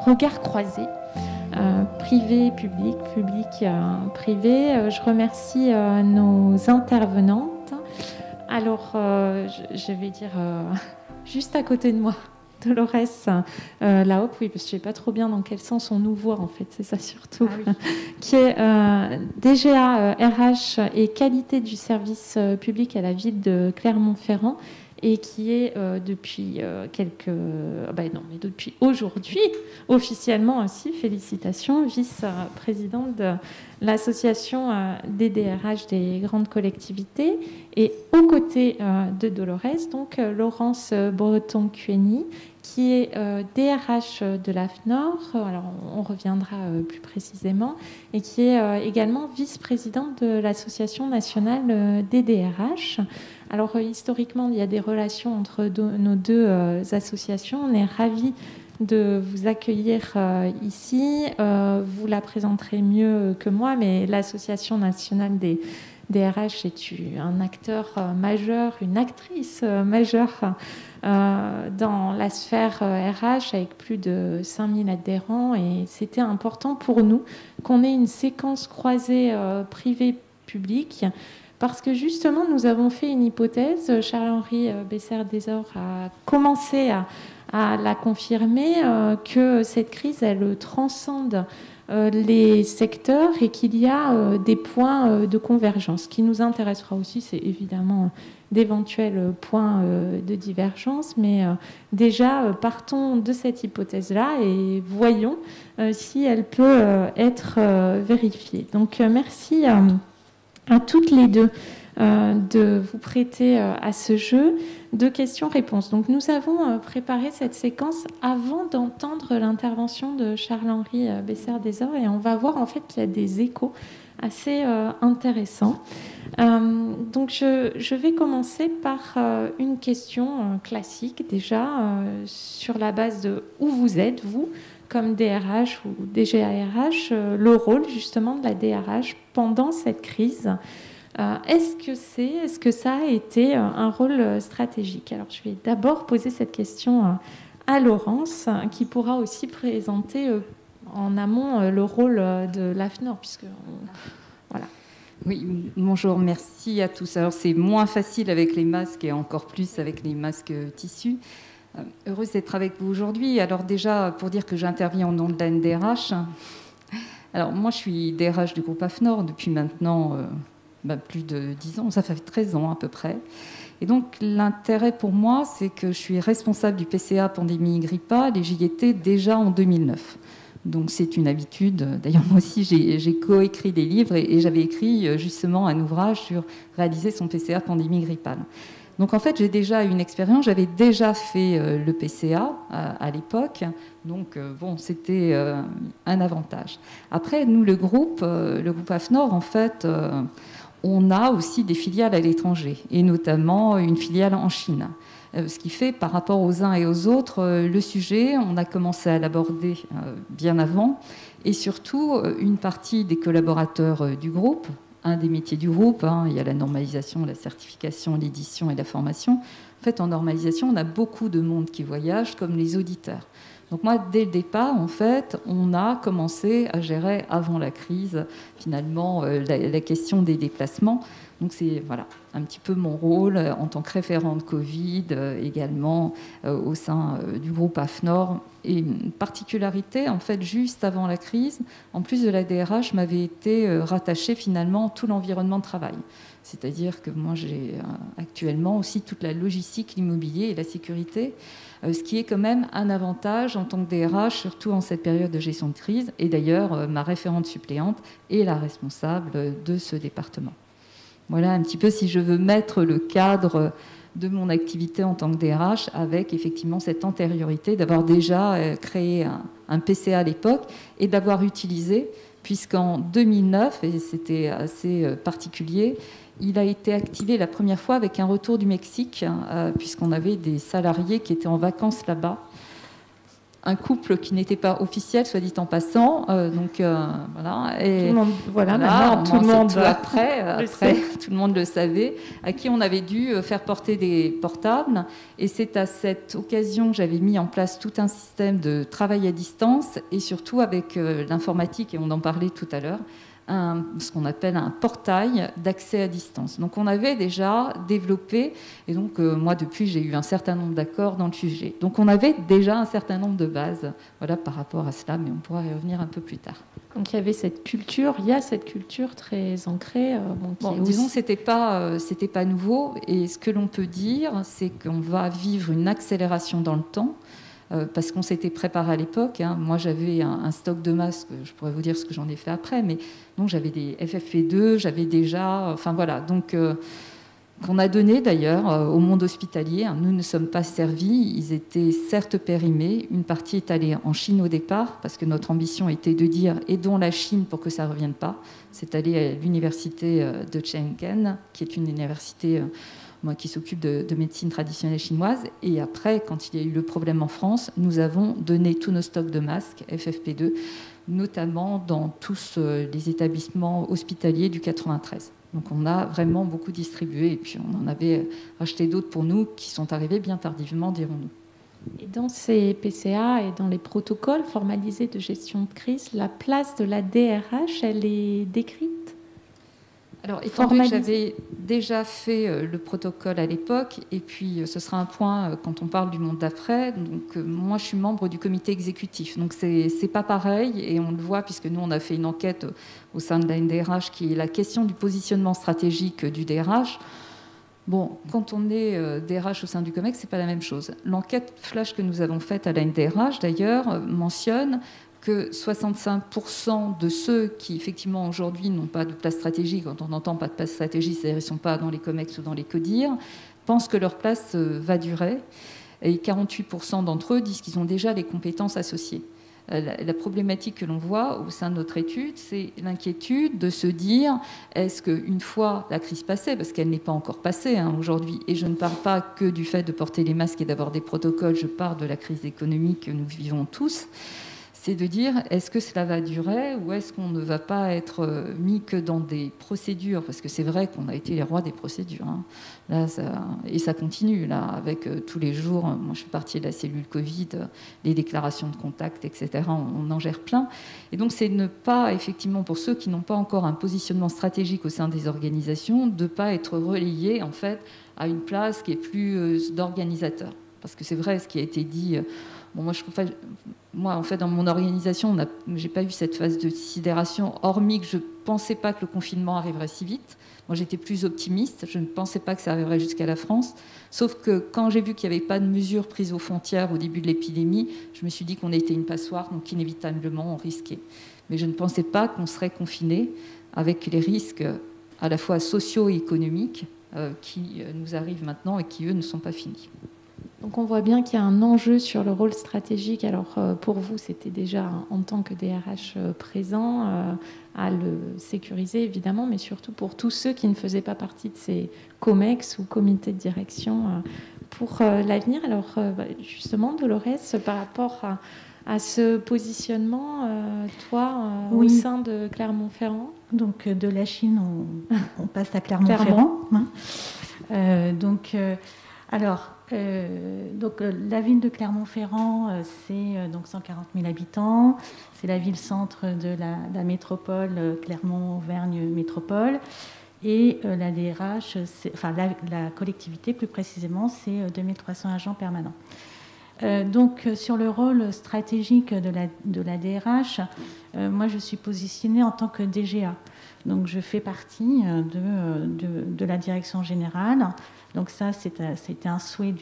regard croisé, privé, public, public, privé. Je remercie nos intervenantes. Alors, je vais dire juste à côté de moi, Dolores, là-haut, oui, parce que je ne sais pas trop bien dans quel sens on nous voit, en fait, c'est ça surtout, qui est DGA RH et qualité du service public à la ville de Clermont-Ferrand, et qui est depuis depuis aujourd'hui, officiellement aussi, félicitations, vice-présidente de l'association des DRH des grandes collectivités, et aux côtés de Dolores, donc Laurence Breton-Cueny, qui est DRH de l'AFNOR, alors on reviendra plus précisément, et qui est également vice-présidente de l'Association nationale des DRH. Alors historiquement, il y a des relations entre nos deux associations. On est ravis de vous accueillir ici. Vous la présenterez mieux que moi, mais l'Association nationale des DRH est un acteur majeur, une actrice majeure dans la sphère RH avec plus de 5000 adhérents, et c'était important pour nous qu'on ait une séquence croisée privée-publique parce que justement nous avons fait une hypothèse, Charles-Henri Bessert-Desor a commencé à la confirmer, que cette crise elle transcende les secteurs et qu'il y a des points de convergence. Ce qui nous intéressera aussi, c'est évidemment d'éventuels points de divergence, mais déjà partons de cette hypothèse-là et voyons si elle peut être vérifiée. Donc merci à toutes les deux de vous prêter à ce jeu de questions-réponses. Donc nous avons préparé cette séquence avant d'entendre l'intervention de Charles-Henri Bessert-Desor, et on va voir en fait qu'il y a des échos assez intéressants. Donc je vais commencer par une question classique déjà, sur la base de où vous êtes, vous, comme DRH ou DGARH, le rôle justement de la DRH pendant cette crise. Est-ce que ça a été un rôle stratégique? Alors je vais d'abord poser cette question à Laurence, qui pourra aussi présenter en amont le rôle de l'AFNOR, puisque voilà. Oui, bonjour, merci à tous. Alors c'est moins facile avec les masques et encore plus avec les masques tissus. Heureuse d'être avec vous aujourd'hui. Alors déjà, pour dire que j'interviens au nom de la NDRH. Alors moi, je suis DRH du groupe AFNOR depuis maintenant plus de 10 ans. Ça fait 13 ans à peu près. Et donc l'intérêt pour moi, c'est que je suis responsable du PCA pandémie grippale et j'y étais déjà en 2009. Donc c'est une habitude. D'ailleurs, moi aussi, j'ai coécrit des livres et j'avais écrit justement un ouvrage sur réaliser son PCA pandémie grippale. Donc en fait, j'ai déjà une expérience. J'avais déjà fait le PCA à l'époque. Donc bon, c'était un avantage. Après, nous, le groupe AFNOR, en fait, on a aussi des filiales à l'étranger, et notamment une filiale en Chine. Ce qui fait, par rapport aux uns et aux autres, le sujet, on a commencé à l'aborder bien avant. Et surtout, une partie des collaborateurs du groupe, un des métiers du groupe, il y a la normalisation, la certification, l'édition et la formation. En fait, en normalisation, on a beaucoup de monde qui voyage, comme les auditeurs. Donc moi, dès le départ, en fait, on a commencé à gérer, avant la crise, finalement, la question des déplacements. Donc c'est voilà, un petit peu mon rôle en tant que référente Covid, également au sein du groupe AFNOR. Et une particularité, en fait, juste avant la crise, en plus de la DRH, m'avait été rattaché finalement tout l'environnement de travail. C'est-à-dire que moi, j'ai actuellement aussi toute la logistique, l'immobilier et la sécurité, ce qui est quand même un avantage en tant que DRH, surtout en cette période de gestion de crise. Et d'ailleurs, ma référente suppléante est la responsable de ce département. Voilà un petit peu si je veux mettre le cadre de mon activité en tant que DRH avec effectivement cette antériorité d'avoir déjà créé un PCA à l'époque et d'avoir utilisé, puisqu'en 2009, et c'était assez particulier, il a été activé la première fois avec un retour du Mexique, puisqu'on avait des salariés qui étaient en vacances là-bas. un couple qui n'était pas officiel, soit dit en passant. Voilà. Et tout le monde, maintenant tout le monde après tout le monde le savait, à qui on avait dû faire porter des portables. Et c'est à cette occasion que j'avais mis en place tout un système de travail à distance et surtout avec l'informatique, et on en parlait tout à l'heure, ce qu'on appelle un portail d'accès à distance. Donc on avait déjà développé, et donc moi depuis j'ai eu un certain nombre d'accords dans le sujet. Donc on avait déjà un certain nombre de bases, voilà, par rapport à cela, mais on pourra y revenir un peu plus tard. Donc il y avait cette culture, il y a cette culture très ancrée. Disons c'était pas nouveau, et ce que l'on peut dire, c'est qu'on va vivre une accélération dans le temps. Parce qu'on s'était préparé à l'époque. Hein. Moi, j'avais un stock de masques, je pourrais vous dire ce que j'en ai fait après, mais donc j'avais des FFP2, j'avais déjà... Enfin voilà, donc qu'on a donné d'ailleurs au monde hospitalier. Hein. Nous ne sommes pas servis, ils étaient certes périmés. Une partie est allée en Chine au départ, parce que notre ambition était de dire « aidons la Chine pour que ça ne revienne pas ». C'est allé à l'université de Chengken, qui est une université... qui s'occupe de médecine traditionnelle chinoise. Et après, quand il y a eu le problème en France, nous avons donné tous nos stocks de masques FFP2, notamment dans tous les établissements hospitaliers du 93. Donc on a vraiment beaucoup distribué, et puis on en avait acheté d'autres pour nous qui sont arrivés bien tardivement, dirons-nous. Et dans ces PCA et dans les protocoles formalisés de gestion de crise, la place de la DRH, elle est décrite ? Alors, étant donné que j'avais déjà fait le protocole à l'époque, et puis ce sera un point quand on parle du monde d'après, donc moi je suis membre du comité exécutif, donc c'est pas pareil, et on le voit puisque nous on a fait une enquête au sein de la NDRH qui est la question du positionnement stratégique du DRH. Bon, quand on est DRH au sein du COMEX, c'est pas la même chose. L'enquête flash que nous avons faite à la NDRH d'ailleurs mentionne que 65% de ceux qui, effectivement, aujourd'hui n'ont pas de place stratégique, quand on entend pas de place stratégique, c'est-à-dire qu'ils ne sont pas dans les COMEX ou dans les CODIR, pensent que leur place va durer. Et 48% d'entre eux disent qu'ils ont déjà les compétences associées. La problématique que l'on voit au sein de notre étude, c'est l'inquiétude de se dire, est-ce qu'une fois la crise passée, parce qu'elle n'est pas encore passée aujourd'hui, et je ne parle pas que du fait de porter les masques et d'avoir des protocoles, je parle de la crise économique que nous vivons tous, c'est de dire, est-ce que cela va durer ou est-ce qu'on ne va pas être mis que dans des procédures ? Parce que c'est vrai qu'on a été les rois des procédures. Hein. Là, et ça continue, là, avec tous les jours. Moi, je fais partie de la cellule Covid, les déclarations de contact, etc. On en gère plein. Et donc, c'est ne pas, effectivement, pour ceux qui n'ont pas encore un positionnement stratégique au sein des organisations, de ne pas être relayés, en fait, à une place qui est plus d'organisateur. Parce que c'est vrai, ce qui a été dit... Bon, moi, en fait, dans mon organisation, j'ai pas eu cette phase de sidération, hormis que je pensais pas que le confinement arriverait si vite. Moi, j'étais plus optimiste. Je ne pensais pas que ça arriverait jusqu'à la France. Sauf que quand j'ai vu qu'il n'y avait pas de mesures prises aux frontières au début de l'épidémie, je me suis dit qu'on était une passoire, donc inévitablement, on risquait. Mais je ne pensais pas qu'on serait confiné avec les risques à la fois sociaux et économiques qui nous arrivent maintenant et qui, eux, ne sont pas finis. Donc on voit bien qu'il y a un enjeu sur le rôle stratégique. Alors pour vous, c'était déjà en tant que DRH présent à le sécuriser évidemment, mais surtout pour tous ceux qui ne faisaient pas partie de ces COMEX ou comités de direction pour l'avenir. Alors justement, Dolores, par rapport à ce positionnement, toi, oui, au sein de Clermont-Ferrand. Donc de la Chine, on passe à Clermont-Ferrand. Donc la ville de Clermont-Ferrand, c'est donc 140 000 habitants. C'est la ville-centre de la métropole Clermont-Auvergne Métropole. Et la DRH, la collectivité plus précisément, c'est 2300 agents permanents. Donc sur le rôle stratégique de la DRH, moi je suis positionnée en tant que DGA. Donc je fais partie de la direction générale. Donc ça, c'était un souhait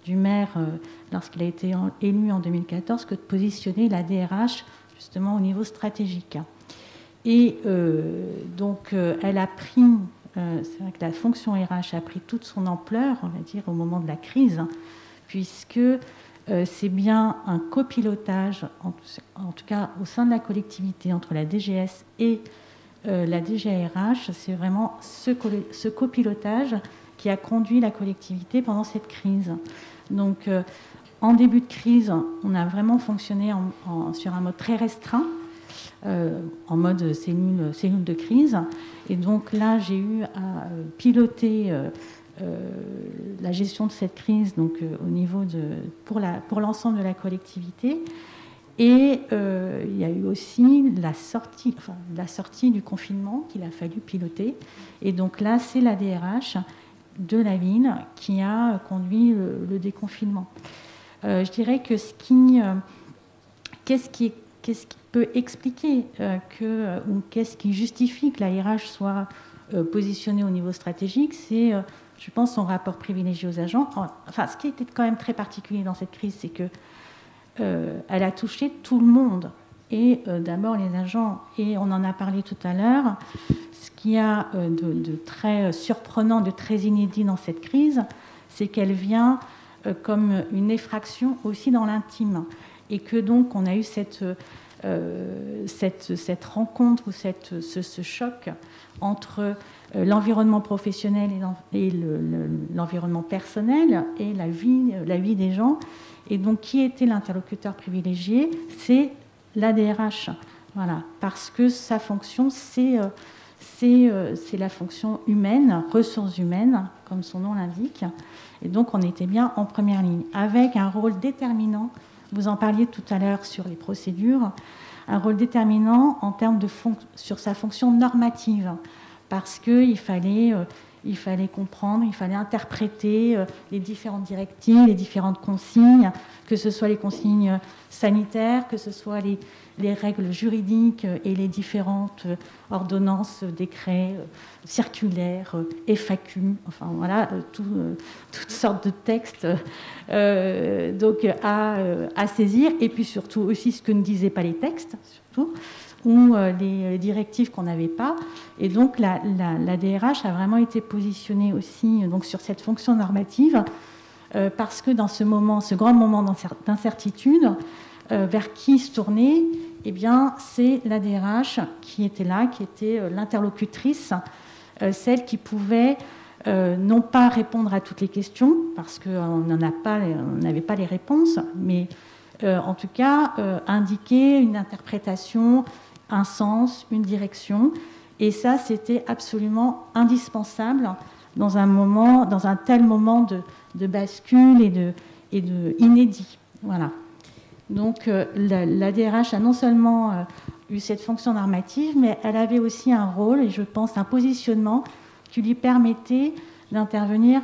du maire lorsqu'il a été élu en 2014 que de positionner la DRH justement au niveau stratégique. Et donc elle a pris, c'est vrai que la fonction RH a pris toute son ampleur, on va dire, au moment de la crise, puisque c'est bien un copilotage, en tout cas au sein de la collectivité, entre la DGS et la DGARH. C'est vraiment ce copilotage qui a conduit la collectivité pendant cette crise. Donc, en début de crise, on a vraiment fonctionné sur un mode très restreint, en mode cellule de crise. Et donc là, j'ai eu à piloter la gestion de cette crise donc, au niveau pour l'ensemble de la collectivité. Et il y a eu aussi la sortie du confinement qu'il a fallu piloter. Et donc là, c'est la DRH de la ville qui a conduit le déconfinement. Je dirais que qu'est-ce qui peut expliquer ou qu'est-ce qui justifie que la RH soit positionnée au niveau stratégique, c'est, je pense, son rapport privilégié aux agents. Enfin, ce qui était quand même très particulier dans cette crise, c'est que elle a touché tout le monde. Et d'abord les agents. Et on en a parlé tout à l'heure. Ce qu'il y a de très surprenant, de très inédit dans cette crise, c'est qu'elle vient comme une effraction aussi dans l'intime. Et que donc on a eu cette rencontre ou ce choc entre l'environnement professionnel et l'environnement personnel et la vie des gens. Et donc, qui était l'interlocuteur privilégié? C'est la DRH. Voilà, parce que sa fonction, c'est la fonction humaine, ressources humaines, comme son nom l'indique. Et donc, on était bien en première ligne, avec un rôle déterminant. Vous en parliez tout à l'heure sur les procédures, un rôle déterminant en termes sur sa fonction normative, parce qu'il fallait comprendre, il fallait interpréter les différentes directives, les différentes consignes, que ce soit les consignes sanitaires, que ce soit les règles juridiques et les différentes ordonnances, décrets, circulaires, FAQ, enfin voilà, toutes sortes de textes donc à saisir, et puis surtout aussi ce que ne disaient pas les textes, surtout, ou les directives qu'on n'avait pas. Et donc la DRH a vraiment été positionnée aussi donc, sur cette fonction normative parce que dans ce grand moment d'incertitude, vers qui se tourner? Eh bien, c'est la DRH qui était là, qui était l'interlocutrice, celle qui pouvait non pas répondre à toutes les questions, parce qu'on n'avait pas les réponses, mais en tout cas indiquer une interprétation, un sens, une direction. Et ça, c'était absolument indispensable dans un tel moment de bascule et de inédit. Voilà. Donc la DRH a non seulement eu cette fonction normative, mais elle avait aussi un rôle, et je pense un positionnement qui lui permettait d'intervenir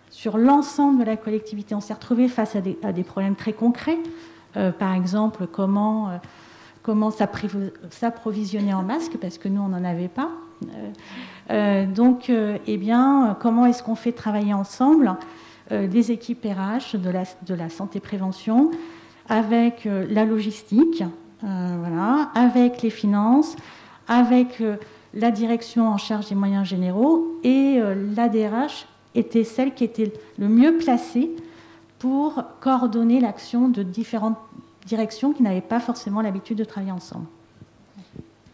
sur l'ensemble de la collectivité. On s'est retrouvé face à des problèmes très concrets. Par exemple, comment s'approvisionner en masques, parce que nous, on n'en avait pas. Donc, eh bien, comment est-ce qu'on fait travailler ensemble les équipes RH de la santé-prévention, avec la logistique, voilà, avec les finances, avec la direction en charge des moyens généraux, et la DRH était celle qui était le mieux placée pour coordonner l'action de différentes directions qui n'avaient pas forcément l'habitude de travailler ensemble.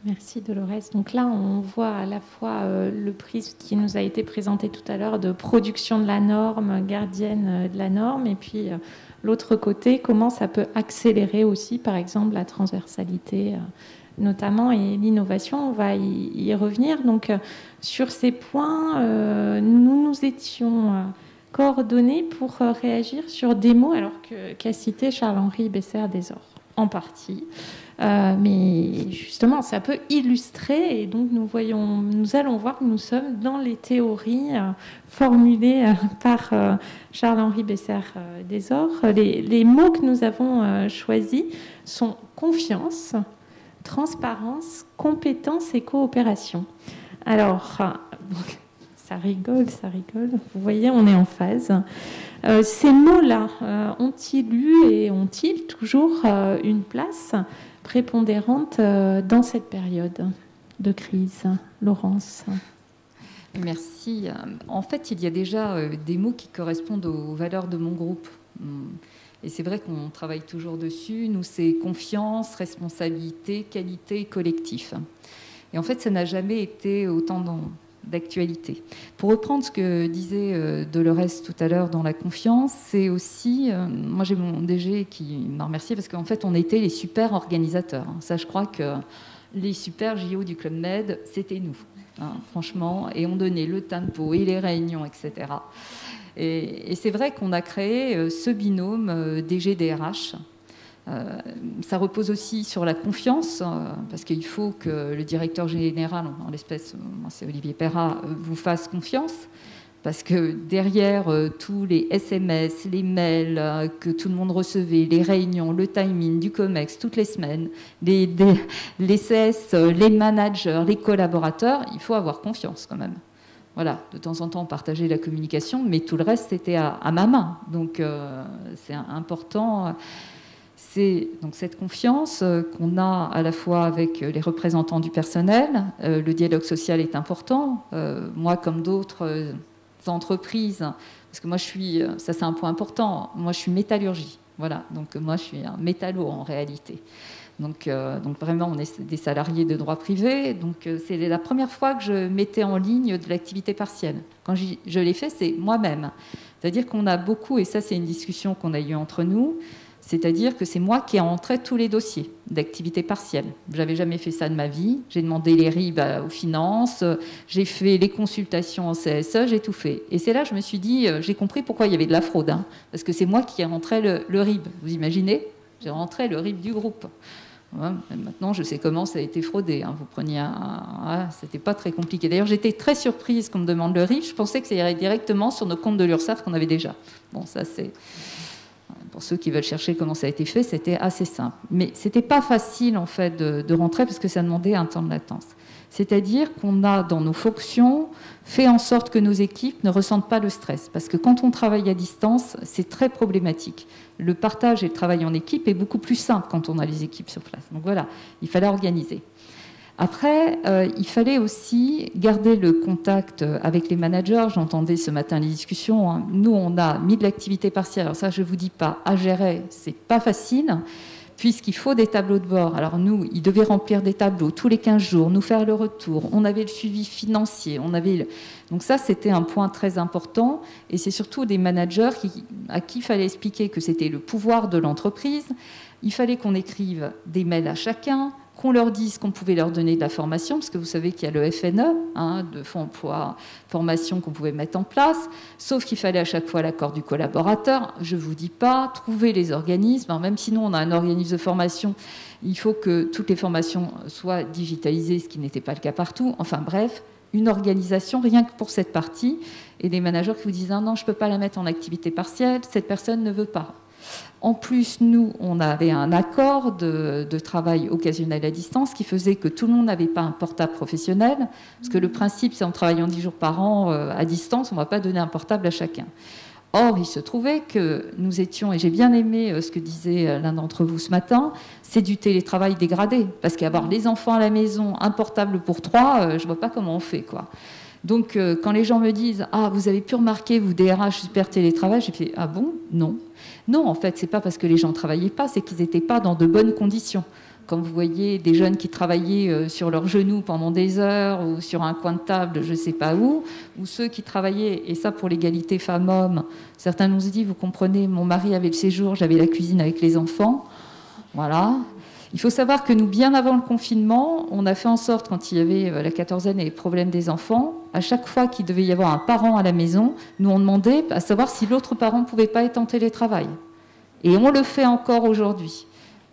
Merci Dolores. Donc là, on voit à la fois le prisme qui nous a été présenté tout à l'heure de production de la norme, gardienne de la norme, et puis l'autre côté, comment ça peut accélérer aussi, par exemple, la transversalité notamment et l'innovation. On va y revenir. Donc sur ces points, nous étions coordonnés pour réagir sur des mots, alors qu'a cité Charles-Henri Besser-Desor en partie. Mais justement, ça peut illustrer, et donc nous allons voir que nous sommes dans les théories formulées par Charles-Henri Besser-Desor. Les mots que nous avons choisis sont confiance, transparence, compétence et coopération. Alors, ça rigole. Vous voyez, on est en phase. Ces mots-là ont-ils eu et ont-ils toujours une place prépondérante dans cette période de crise? Laurence. Merci. En fait, il y a déjà des mots qui correspondent aux valeurs de mon groupe. Et c'est vrai qu'on travaille toujours dessus. Nous, c'est confiance, responsabilité, qualité et collectif. Et en fait, ça n'a jamais été autant d'actualité. Pour reprendre ce que disait Dolores tout à l'heure dans la confiance, c'est aussi, moi j'ai mon DG qui m'a remercié parce qu'en fait on était les super organisateurs. Ça, je crois que les super JO du Club Med, c'était nous, hein, franchement, et on donnait le tempo et les réunions, etc. Et c'est vrai qu'on a créé ce binôme DG-DRH. Ça repose aussi sur la confiance, parce qu'il faut que le directeur général, en l'espèce, c'est Olivier Perrat, vous fasse confiance, parce que derrière tous les SMS, les mails que tout le monde recevait, les réunions, le timing du COMEX toutes les semaines, les CS, les managers, les collaborateurs, il faut avoir confiance quand même. Voilà, de temps en temps, partager la communication, mais tout le reste, c'était à ma main. Donc, c'est important. C'est donc cette confiance qu'on a à la fois avec les représentants du personnel. Le dialogue social est important. Moi, comme d'autres entreprises, parce que moi, ça c'est un point important, moi, je suis métallurgie. Voilà, donc moi, je suis un métallo en réalité. Donc vraiment, on est des salariés de droit privé. Donc c'est la première fois que je mettais en ligne de l'activité partielle. Quand je l'ai fait, c'est moi-même. C'est-à-dire qu'on a beaucoup, et ça c'est une discussion qu'on a eue entre nous, c'est-à-dire que c'est moi qui ai entré tous les dossiers d'activité partielle. Je n'avais jamais fait ça de ma vie. J'ai demandé les RIB aux finances, j'ai fait les consultations en CSE, j'ai tout fait. Et c'est là que je me suis dit, j'ai compris pourquoi il y avait de la fraude. Hein, parce que c'est moi qui ai rentré le RIB. Vous imaginez ? J'ai rentré le RIB du groupe. Ouais, maintenant, je sais comment ça a été fraudé. Hein. Vous preniez c'était pas très compliqué. D'ailleurs, j'étais très surprise qu'on me demande le RIB. Je pensais que ça irait directement sur nos comptes de l'URSSAF qu'on avait déjà. Bon, ça c'est... Pour ceux qui veulent chercher comment ça a été fait, c'était assez simple. Mais c'était pas facile, en fait, de rentrer parce que ça demandait un temps de latence. C'est-à-dire qu'on a, dans nos fonctions, fait en sorte que nos équipes ne ressentent pas le stress. Parce que quand on travaille à distance, c'est très problématique. Le partage et le travail en équipe est beaucoup plus simple quand on a les équipes sur place. Donc voilà, il fallait organiser. Après, il fallait aussi garder le contact avec les managers. J'entendais ce matin les discussions. Hein. Nous, on a mis de l'activité partielle. Alors ça, je ne vous dis pas, à gérer, c'est pas facile, puisqu'il faut des tableaux de bord. Alors nous, ils devaient remplir des tableaux tous les 15 jours, nous faire le retour. On avait le suivi financier. Donc ça, c'était un point très important. Et c'est surtout des managers à qui il fallait expliquer que c'était le pouvoir de l'entreprise. Il fallait qu'on écrive des mails à chacun, qu'on leur dise qu'on pouvait leur donner de la formation, parce que vous savez qu'il y a le FNE, de Fonds emploi formation qu'on pouvait mettre en place, sauf qu'il fallait à chaque fois l'accord du collaborateur. Je ne vous dis pas, trouver les organismes. Alors même si nous, on a un organisme de formation, il faut que toutes les formations soient digitalisées, ce qui n'était pas le cas partout. Enfin bref, une organisation rien que pour cette partie, et des managers qui vous disent « non, je ne peux pas la mettre en activité partielle, cette personne ne veut pas ». En plus, nous, on avait un accord de travail occasionnel à distance qui faisait que tout le monde n'avait pas un portable professionnel, parce que le principe, c'est en travaillant 10 jours par an à distance, on ne va pas donner un portable à chacun. Or, il se trouvait que nous étions, et j'ai bien aimé ce que disait l'un d'entre vous ce matin, c'est du télétravail dégradé, parce qu'avoir les enfants à la maison, un portable pour 3, je ne vois pas comment on fait, quoi. Donc, quand les gens me disent « Ah, vous avez pu remarquer, vous, DRH, super télétravail », j'ai fait « Ah bon ? Non. » Non, en fait, c'est pas parce que les gens ne travaillaient pas, c'est qu'ils n'étaient pas dans de bonnes conditions. Quand vous voyez des jeunes qui travaillaient sur leurs genoux pendant des heures ou sur un coin de table, je ne sais pas où, ou ceux qui travaillaient, et ça pour l'égalité femmes-hommes, certains nous ont dit, vous comprenez, mon mari avait le séjour, j'avais la cuisine avec les enfants. Voilà. Il faut savoir que nous, bien avant le confinement, on a fait en sorte, quand il y avait la quatorzaine et les problèmes des enfants, à chaque fois qu'il devait y avoir un parent à la maison, nous on demandait à savoir si l'autre parent ne pouvait pas être en télétravail. Et on le fait encore aujourd'hui.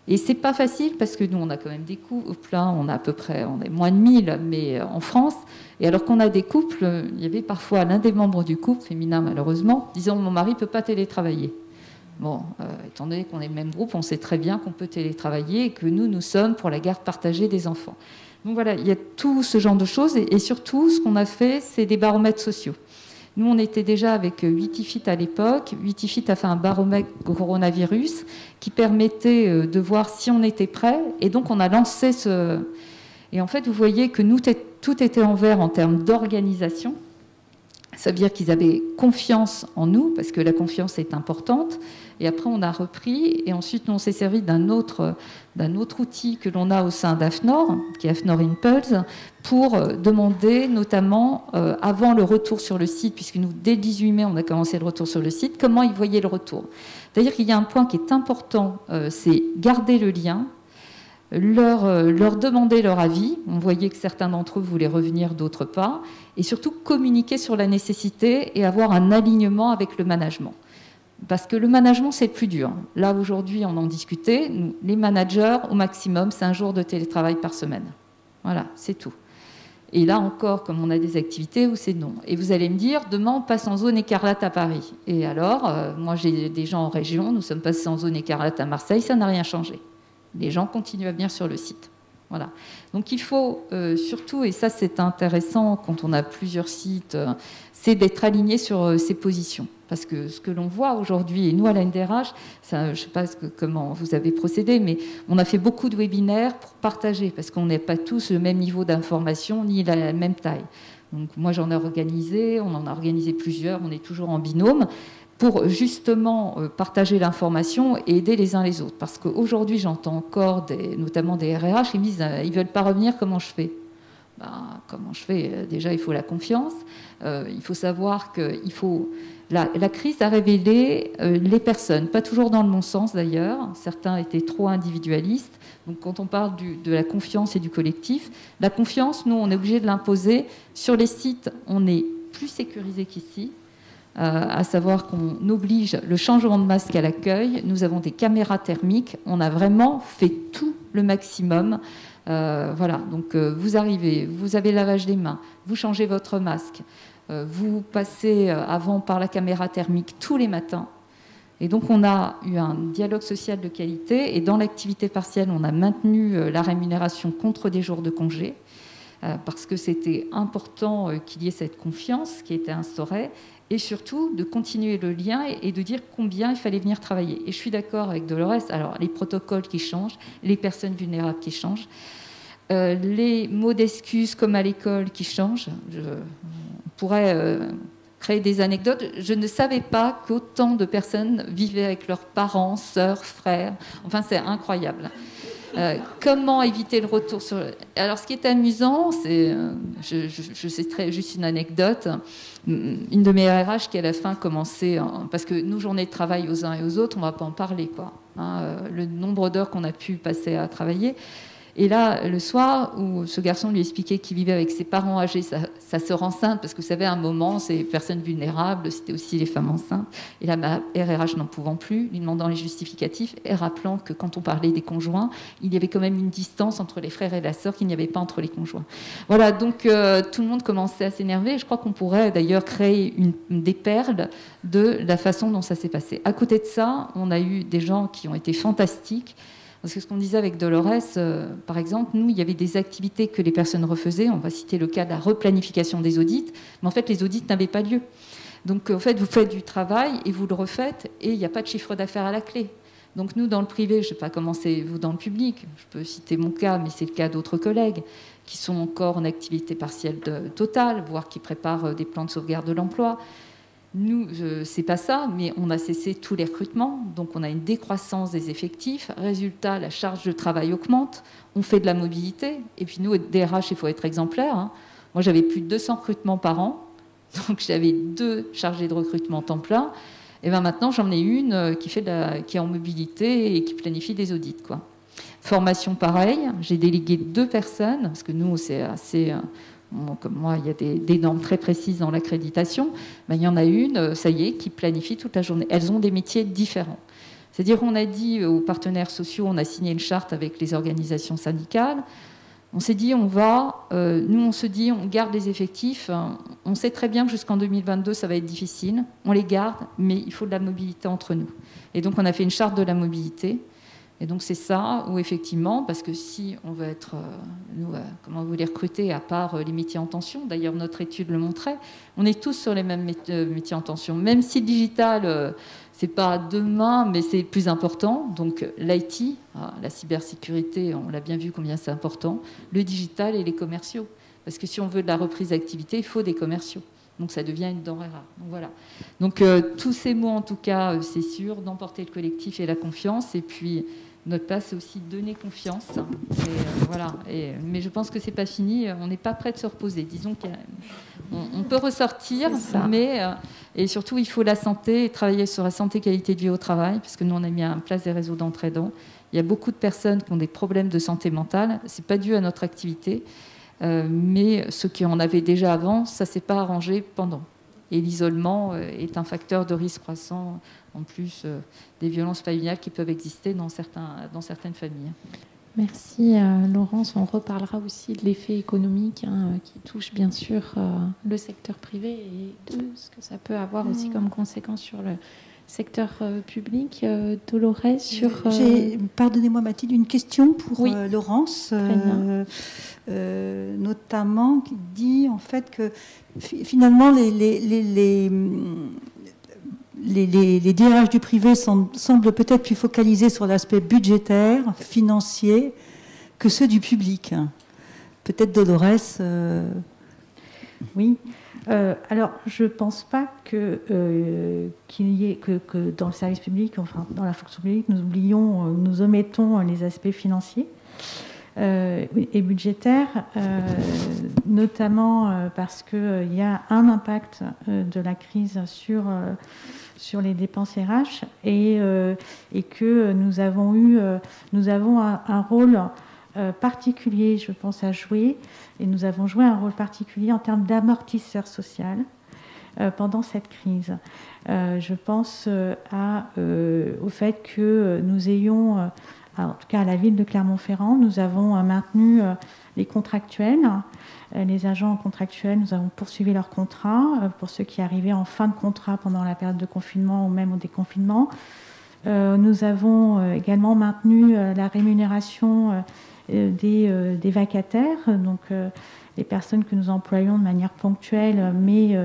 Et c'est pas facile parce que nous, on a quand même des couples, hein, on est moins de 1000, mais en France. Et alors qu'on a des couples, il y avait parfois l'un des membres du couple, féminin malheureusement, disant « mon mari ne peut pas télétravailler ». Bon, étant donné qu'on est le même groupe, on sait très bien qu'on peut télétravailler et que nous sommes pour la garde partagée des enfants. Donc voilà, il y a tout ce genre de choses. Et surtout, ce qu'on a fait, c'est des baromètres sociaux. Nous, on était déjà avec Witifit à l'époque. Witifit a fait un baromètre coronavirus qui permettait de voir si on était prêt. Et donc, on a lancé ce... Et en fait, vous voyez que nous, tout était en vert en termes d'organisation. Ça veut dire qu'ils avaient confiance en nous, parce que la confiance est importante. Et après, on a repris. Et ensuite, nous, on s'est servi d'un autre outil que l'on a au sein d'AFNOR, qui est AFNOR Impulse, pour demander, notamment, avant le retour sur le site, puisque nous, dès le 18 mai, on a commencé le retour sur le site, comment ils voyaient le retour. C'est-à-dire qu'il y a un point qui est important, c'est garder le lien, leur demander leur avis. On voyait que certains d'entre eux voulaient revenir, d'autres pas. Et surtout, communiquer sur la nécessité et avoir un alignement avec le management. Parce que le management, c'est le plus dur. Là, aujourd'hui, on en discutait. Nous, les managers, au maximum, c'est 1 jour de télétravail par semaine. Voilà, c'est tout. Et là encore, comme on a des activités où c'est non. Et vous allez me dire, demain, on passe en zone écarlate à Paris. Et alors, moi, j'ai des gens en région, nous sommes passés en zone écarlate à Marseille, ça n'a rien changé. Les gens continuent à venir sur le site. Voilà. Donc il faut surtout, et ça c'est intéressant quand on a plusieurs sites, c'est d'être aligné sur ces positions. Parce que ce que l'on voit aujourd'hui, et nous à la NDRH, ça, je ne sais pas comment vous avez procédé, mais on a fait beaucoup de webinaires pour partager, parce qu'on n'est pas tous le même niveau d'information, ni la même taille. Donc moi j'en ai organisé, on en a organisé plusieurs, on est toujours en binôme, pour justement partager l'information et aider les uns les autres. Parce qu'aujourd'hui, j'entends encore, notamment des RRH, qui me disent « ils ne veulent pas revenir, comment je fais ?» Comment je fais? Déjà, il faut la confiance. Il faut savoir que la crise a révélé les personnes, pas toujours dans le bon sens d'ailleurs. Certains étaient trop individualistes. Donc quand on parle de la confiance et du collectif, la confiance, nous, on est obligé de l'imposer. Sur les sites, on est plus sécurisé qu'ici. À savoir qu'on oblige le changement de masque à l'accueil. Nous avons des caméras thermiques. On a vraiment fait tout le maximum. Voilà, donc vous arrivez, vous avez le lavage des mains, vous changez votre masque, vous passez avant par la caméra thermique tous les matins. Et donc on a eu un dialogue social de qualité. Et dans l'activité partielle, on a maintenu la rémunération contre des jours de congé. Parce que c'était important qu'il y ait cette confiance qui était instaurée. Et surtout de continuer le lien et de dire combien il fallait venir travailler. Et je suis d'accord avec Dolores, alors les protocoles qui changent, les personnes vulnérables qui changent, les mots d'excuses comme à l'école qui changent. On pourrait créer des anecdotes. Je ne savais pas qu'autant de personnes vivaient avec leurs parents, sœurs, frères. Enfin, c'est incroyable. Comment éviter le retour sur... Alors, ce qui est amusant, c'est... je citerai juste une anecdote. Une de mes RH qui, à la fin, commençait... Parce que nous, journées de travail aux uns et aux autres, on ne va pas en parler, quoi. Le nombre d'heures qu'on a pu passer à travailler... Et là, le soir, où ce garçon lui expliquait qu'il vivait avec ses parents âgés, sa sœur enceinte, parce que vous savez, à un moment, ces personnes vulnérables, c'était aussi les femmes enceintes. Et là, ma RRH n'en pouvant plus, lui demandant les justificatifs et rappelant que quand on parlait des conjoints, il y avait quand même une distance entre les frères et la sœur qu'il n'y avait pas entre les conjoints. Voilà, donc tout le monde commençait à s'énerver. Je crois qu'on pourrait d'ailleurs créer des perles de la façon dont ça s'est passé. À côté de ça, on a eu des gens qui ont été fantastiques. Parce que ce qu'on disait avec Dolores, par exemple, nous, il y avait des activités que les personnes refaisaient. On va citer le cas de la replanification des audits. Mais en fait, les audits n'avaient pas lieu. Donc, en fait, vous faites du travail et vous le refaites et il n'y a pas de chiffre d'affaires à la clé. Donc, nous, dans le privé, je ne sais pas comment c'est vous dans le public. Je peux citer mon cas, mais c'est le cas d'autres collègues qui sont encore en activité partielle totale, voire qui préparent des plans de sauvegarde de l'emploi. Nous, c'est pas ça, mais on a cessé tous les recrutements, donc on a une décroissance des effectifs. Résultat, la charge de travail augmente, on fait de la mobilité, et puis nous, DRH, il faut être exemplaire. Hein. Moi, j'avais plus de 200 recrutements par an, donc j'avais 2 chargés de recrutement temps plein, et bien maintenant, j'en ai une qui est en mobilité et qui planifie des audits, quoi. Formation, pareil, j'ai délégué 2 personnes, parce que nous, c'est assez... Comme moi, il y a des normes très précises dans l'accréditation. Ben, il y en a une, ça y est, qui planifie toute la journée. Elles ont des métiers différents. C'est-à-dire qu'on a dit aux partenaires sociaux, on a signé une charte avec les organisations syndicales. On s'est dit, on se dit, on garde les effectifs. On sait très bien que jusqu'en 2022, ça va être difficile. On les garde, mais il faut de la mobilité entre nous. Et donc, on a fait une charte de la mobilité. Et donc c'est ça où effectivement, parce que si on veut être, comment vous les recruter à part les métiers en tension, d'ailleurs notre étude le montrait, on est tous sur les mêmes métiers en tension, même si le digital, c'est pas demain, mais c'est plus important. Donc l'IT, la cybersécurité, on l'a bien vu combien c'est important, le digital et les commerciaux. Parce que si on veut de la reprise d'activité, il faut des commerciaux. Donc ça devient une denrée rare. Donc voilà. Donc tous ces mots, en tout cas, c'est sûr, d'emporter le collectif et la confiance. Et puis notre place, c'est aussi donner confiance. Et, voilà. Mais je pense que c'est pas fini. On n'est pas prêt de se reposer. Disons qu'on peut ressortir, mais et surtout il faut la santé et travailler sur la santé, qualité de vie au travail, parce que nous on a mis en place des réseaux d'entraidants. Il y a beaucoup de personnes qui ont des problèmes de santé mentale. C'est pas dû à notre activité. Mais ceux qui en avaient déjà avant, ça ne s'est pas arrangé pendant. Et l'isolement est un facteur de risque croissant, en plus des violences familiales qui peuvent exister dans certaines familles. Merci Laurence. On reparlera aussi de l'effet économique qui touche bien sûr le secteur privé et de ce que ça peut avoir aussi comme conséquence sur le secteur public. Dolores, sur... Pardonnez-moi Mathilde, une question pour oui. Laurence, notamment qui dit en fait que finalement les DRH du privé semblent peut-être plus focalisés sur l'aspect budgétaire, financier, que ceux du public. Peut-être Dolores Oui. Alors, je ne pense pas qu'il y ait que dans le service public, enfin dans la fonction publique, nous omettons les aspects financiers et budgétaires, notamment parce qu'il y a un impact de la crise sur les dépenses RH et que nous avons un rôle particulier, je pense, à jouer, et nous avons joué un rôle particulier en termes d'amortisseur social pendant cette crise. Je pense au fait que nous ayons, en tout cas à la ville de Clermont-Ferrand, nous avons maintenu les contractuels, les agents contractuels, nous avons poursuivi leurs contrats pour ceux qui arrivaient en fin de contrat pendant la période de confinement ou même au déconfinement. Nous avons également maintenu la rémunération des vacataires, donc les personnes que nous employons de manière ponctuelle, mais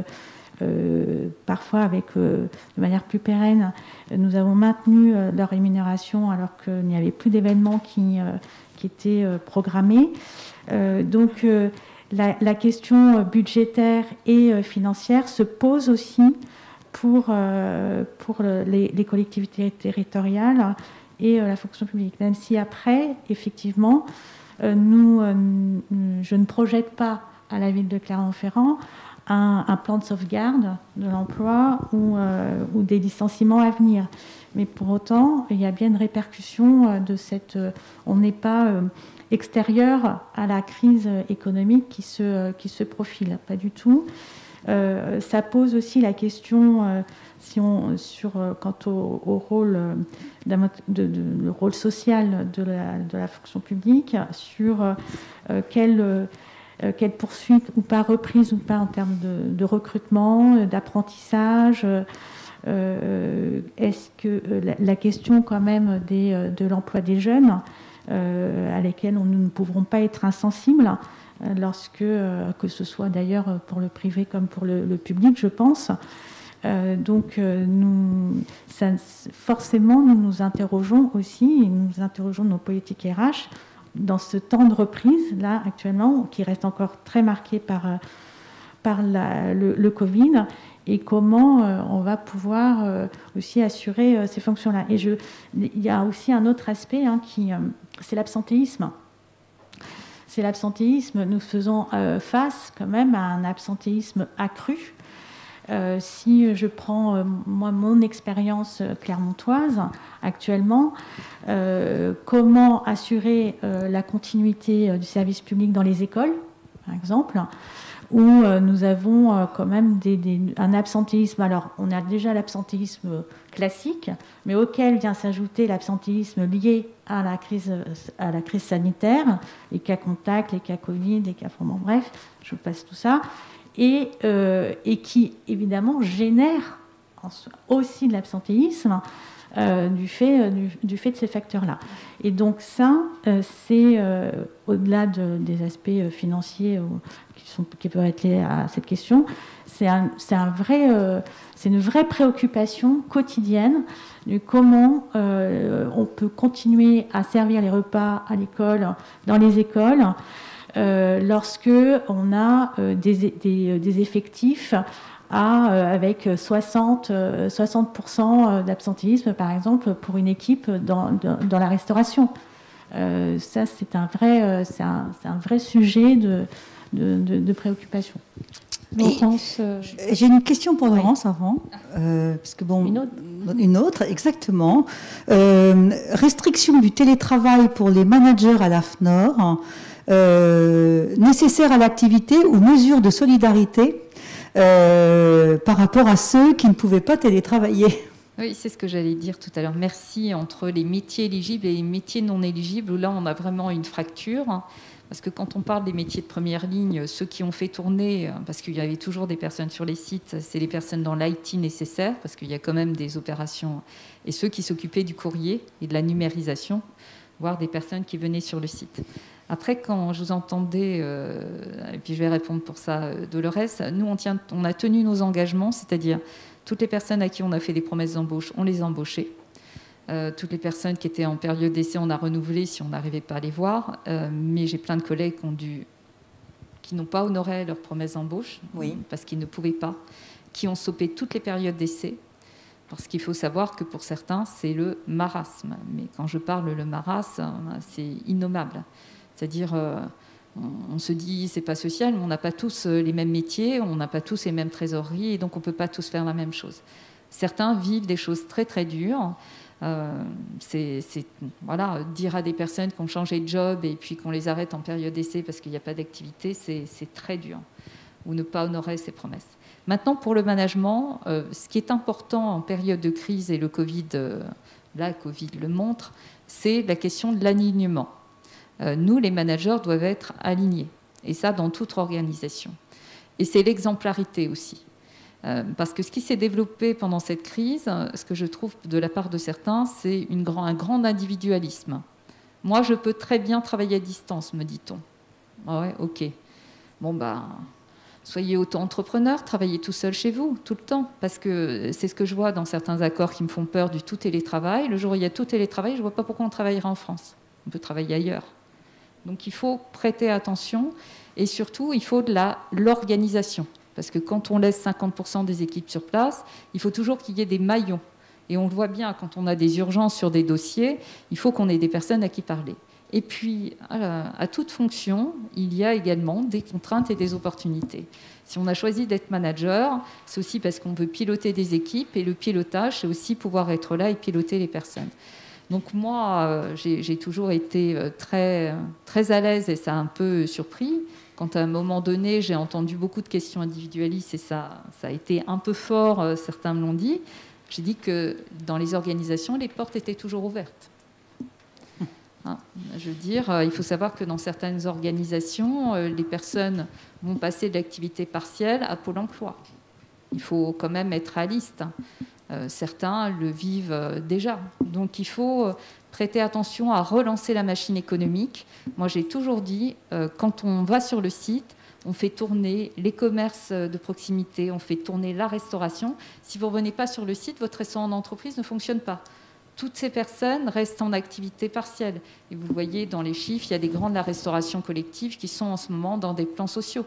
parfois de manière plus pérenne. Nous avons maintenu leur rémunération alors qu'il n'y avait plus d'événements qui étaient programmés. Donc la question budgétaire et financière se pose aussi pour les collectivités territoriales et la fonction publique, même si après, effectivement, je ne projette pas à la ville de Clermont-Ferrand un plan de sauvegarde de l'emploi ou des licenciements à venir. Mais pour autant, il y a bien une répercussion de cette... on n'est pas extérieur à la crise économique qui se profile, pas du tout. Ça pose aussi la question... quant au rôle, le rôle social de la fonction publique, sur quelle poursuite ou pas, reprise ou pas en termes de recrutement, d'apprentissage. Est-ce que la question quand même de l'emploi des jeunes, à laquelle nous ne pourrons pas être insensibles, lorsque, que ce soit d'ailleurs pour le privé comme pour le public, je pense. Forcément, nous nous interrogeons aussi, et nous interrogeons nos politiques RH dans ce temps de reprise, là, actuellement, qui reste encore très marqué par le Covid, et comment on va pouvoir aussi assurer ces fonctions-là. Et il y a aussi un autre aspect, c'est l'absentéisme. C'est l'absentéisme. Nous faisons face quand même à un absentéisme accru. Si je prends moi mon expérience clermontoise actuellement, comment assurer la continuité du service public dans les écoles, par exemple, où nous avons quand même un absentéisme. Alors, on a déjà l'absentéisme classique, mais auquel vient s'ajouter l'absentéisme lié à la crise sanitaire, les cas contacts, les cas Covid, les cas... Bon, bref, je vous passe tout ça. Et qui, évidemment, génère aussi de l'absentéisme du fait de ces facteurs-là. Et donc ça, c'est au-delà des aspects financiers qui peuvent être liés à cette question, c'est une vraie préoccupation quotidienne de comment on peut continuer à servir les repas à l'école, dans les écoles, lorsque on a des effectifs avec 60% d'absentéisme, par exemple, pour une équipe dans la restauration. Ça, c'est un vrai sujet de préoccupation. Laurence, j'ai une question pour Laurence avant, parce que bon, une autre, exactement. Restriction du télétravail pour les managers à l'AFNOR, nécessaire à l'activité ou mesure de solidarité par rapport à ceux qui ne pouvaient pas télétravailler. Oui, c'est ce que j'allais dire tout à l'heure. Merci. Entre les métiers éligibles et les métiers non éligibles, où là, on a vraiment une fracture. Parce que quand on parle des métiers de première ligne, ceux qui ont fait tourner, parce qu'il y avait toujours des personnes sur les sites, c'est les personnes dans l'IT nécessaire, parce qu'il y a quand même des opérations, et ceux qui s'occupaient du courrier et de la numérisation, voire des personnes qui venaient sur le site. Après, quand je vous entendais, et puis je vais répondre pour ça, Dolores, nous, on a tenu nos engagements, c'est-à-dire toutes les personnes à qui on a fait des promesses d'embauche, on les a embauchées. Toutes les personnes qui étaient en période d'essai, on a renouvelé si on n'arrivait pas à les voir. Mais j'ai plein de collègues qui n'ont pas honoré leurs promesses d'embauche, parce qu'ils ne pouvaient pas, qui ont stoppé toutes les périodes d'essai. Parce qu'il faut savoir que pour certains, c'est le marasme. Mais quand je parle le marasme, c'est innommable. C'est-à-dire, on se dit, c'est pas social, mais on n'a pas tous les mêmes métiers, on n'a pas tous les mêmes trésoreries, et donc on ne peut pas tous faire la même chose. Certains vivent des choses très très dures. Voilà, dire à des personnes qui ont changé de job et puis qu'on les arrête en période d'essai parce qu'il n'y a pas d'activité, c'est très dur. Ou ne pas honorer ses promesses. Maintenant, pour le management, ce qui est important en période de crise, et le Covid, la Covid le montre, c'est la question de l'alignement. Nous, les managers, doivent être alignés. Et ça, dans toute organisation. Et c'est l'exemplarité aussi. Parce que ce qui s'est développé pendant cette crise, ce que je trouve de la part de certains, c'est un grand individualisme. Moi, je peux très bien travailler à distance, me dit-on. Ah ouais, ok. Bon, soyez auto-entrepreneur, travaillez tout seul chez vous, tout le temps. Parce que c'est ce que je vois dans certains accords qui me font peur du tout télétravail. Le jour où il y a tout télétravail, je ne vois pas pourquoi on travaillerait en France. On peut travailler ailleurs. Donc il faut prêter attention et surtout, il faut de l'organisation. Parce que quand on laisse 50% des équipes sur place, il faut toujours qu'il y ait des maillons. Et on le voit bien, quand on a des urgences sur des dossiers, il faut qu'on ait des personnes à qui parler. Et puis, à toute fonction, il y a également des contraintes et des opportunités. Si on a choisi d'être manager, c'est aussi parce qu'on veut piloter des équipes. Et le pilotage, c'est aussi pouvoir être là et piloter les personnes. Donc moi, j'ai toujours été très, très à l'aise et ça a un peu surpris. Quand à un moment donné, j'ai entendu beaucoup de questions individualistes et ça a été un peu fort, certains me l'ont dit, j'ai dit que dans les organisations, les portes étaient toujours ouvertes. Hein, je veux dire, il faut savoir que dans certaines organisations, les personnes vont passer de l'activité partielle à Pôle emploi. Il faut quand même être réaliste. Certains le vivent déjà. Donc il faut prêter attention à relancer la machine économique. Moi, j'ai toujours dit, quand on va sur le site, on fait tourner les commerces de proximité, on fait tourner la restauration. Si vous ne revenez pas sur le site, votre restaurant d'entreprise ne fonctionne pas. Toutes ces personnes restent en activité partielle. Et vous le voyez dans les chiffres, il y a des grands de la restauration collective qui sont en ce moment dans des plans sociaux.